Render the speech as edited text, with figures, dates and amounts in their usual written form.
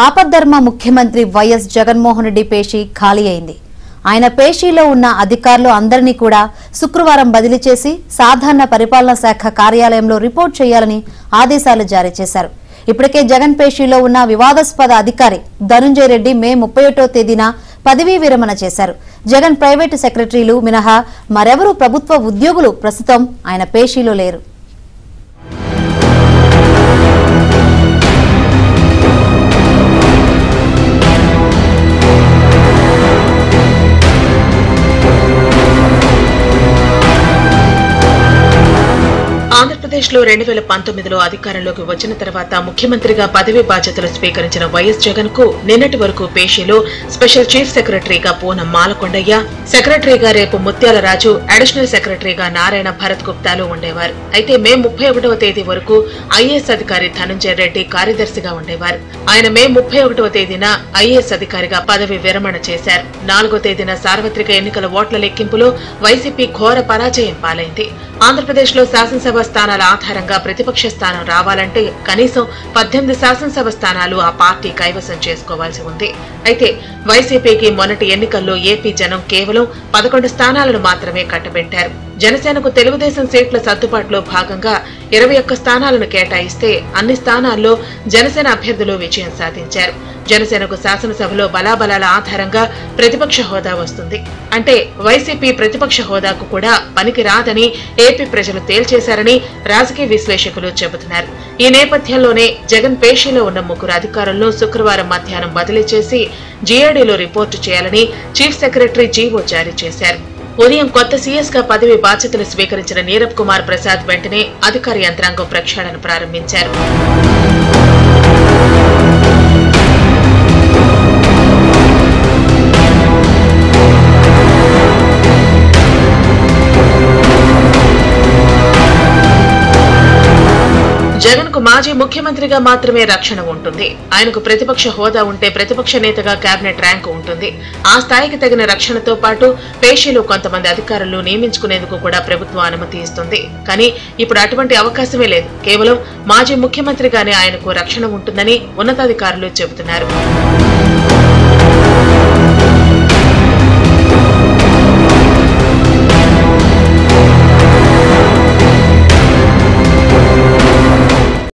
ఆపద్ధర్మ ముఖ్యమంత్రి వైఎస్ జగన్మోహన్ రెడ్డి పేషీ ఖాళీ అయింది. ఆయన పేషీలో ఉన్న అధికారులు అందరినీ కూడా శుక్రవారం బదిలీ చేసి సాధారణ పరిపాలనా శాఖ కార్యాలయంలో రిపోర్ట్ చేయాలని ఆదేశాలు జారీ చేశారు. ఇప్పటికే జగన్ పేషీలో ఉన్న వివాదాస్పద అధికారి ధనుంజయ రెడ్డి మే 31వ తేదీన పదవీ విరమణ చేశారు. జగన్ ప్రైవేటు సెక్రటరీలు మినహా మరెవరూ ప్రభుత్వ ఉద్యోగులు ప్రస్తుతం ఆయన పేషీలో లేరు. ఆంధ్రప్రదేశ్లో 2019లో అధికారంలోకి వచ్చిన తర్వాత ముఖ్యమంత్రిగా పదవీ బాధ్యతలు స్వీకరించిన వైఎస్ జగన్ కు నిన్నటి వరకు పేషీలో స్పెషల్ చీఫ్ సెక్రటరీగా పూనం మాలకొండయ్య, సెక్రటరీగా రేపు ముత్యాల రాజు, అడిషనల్ సెక్రటరీగా నారాయణ భరత్ గుప్తాలు ఉండేవారు. అయితే మే 31వ తేదీ వరకు ఐఏఎస్ అధికారి ధనుంజయ రెడ్డి కార్యదర్శిగా ఉండేవారు. ఆయన మే 31వ తేదీన ఐఏఎస్ అధికారిగా పదవి విరమణ చేశారు. 4వ తేదీన సార్వత్రిక ఎన్నికల ఓట్ల లెక్కింపులో వైసీపీ ఘోర పరాజయం పాలైంది. ఆంధ్రప్రదేశ్లో శాసనసభ స్థానాల ఆధారంగా ప్రతిపక్ష స్థానం రావాలంటే కనీసం 18 శాసనసభ స్థానాలు ఆ పార్టీ కైవసం చేసుకోవాల్సి ఉంది. అయితే వైసీపీకి మొన్నటి ఎన్నికల్లో ఏపీ జనం కేవలం 11 స్థానాలను మాత్రమే కట్టబెట్టారు. జనసేనకు తెలుగుదేశం సీట్ల సర్దుబాటులో భాగంగా 21 స్థానాలను కేటాయిస్తే అన్ని స్థానాల్లో జనసేన అభ్యర్థులు విజయం సాధించారు. జనసేనకు శాసనసభలో బలాబలాల ఆధారంగా ప్రతిపక్ష హోదా వస్తుంది. అంటే వైసీపీ ప్రతిపక్ష హోదాకు కూడా పనికి రాదని ఏపీ ప్రజలు తేల్చేశారని రాజకీయ విశ్లేషకులు చెబుతున్నారు. ఈ నేపథ్యంలోనే జగన్ పేషీలో ఉన్న 3 అధికారులను శుక్రవారం మధ్యాహ్నం బదిలీ చేసి జీఏడీలో రిపోర్టు చేయాలని చీఫ్ సెక్రటరీ జీవో జారీ చేశారు. ఉదయం కొత్త సీఎస్ గా పదవి బాధ్యతలు స్వీకరించిన నీరబ్ కుమార్ ప్రసాద్ వెంటనే అధికార యంత్రాంగం ప్రక్షాళన ప్రారంభించారు. జగన్ కు మాజీ ముఖ్యమంత్రిగా మాత్రమే రక్షణ ఉంటుంది. ఆయనకు ప్రతిపక్ష హోదా ఉంటే ప్రతిపక్ష నేతగా కేబినెట్ ర్యాంకు ఉంటుంది. ఆ స్థాయికి తగిన రక్షణతో పాటు పేషీలో కొంతమంది అధికారులు నియమించుకునేందుకు కూడా ప్రభుత్వం అనుమతి ఇస్తుంది. కానీ ఇప్పుడు అటువంటి అవకాశమే లేదు. కేవలం మాజీ ముఖ్యమంత్రిగానే ఆయనకు రక్షణ ఉంటుందని ఉన్నతాధికారులు చెబుతున్నారు.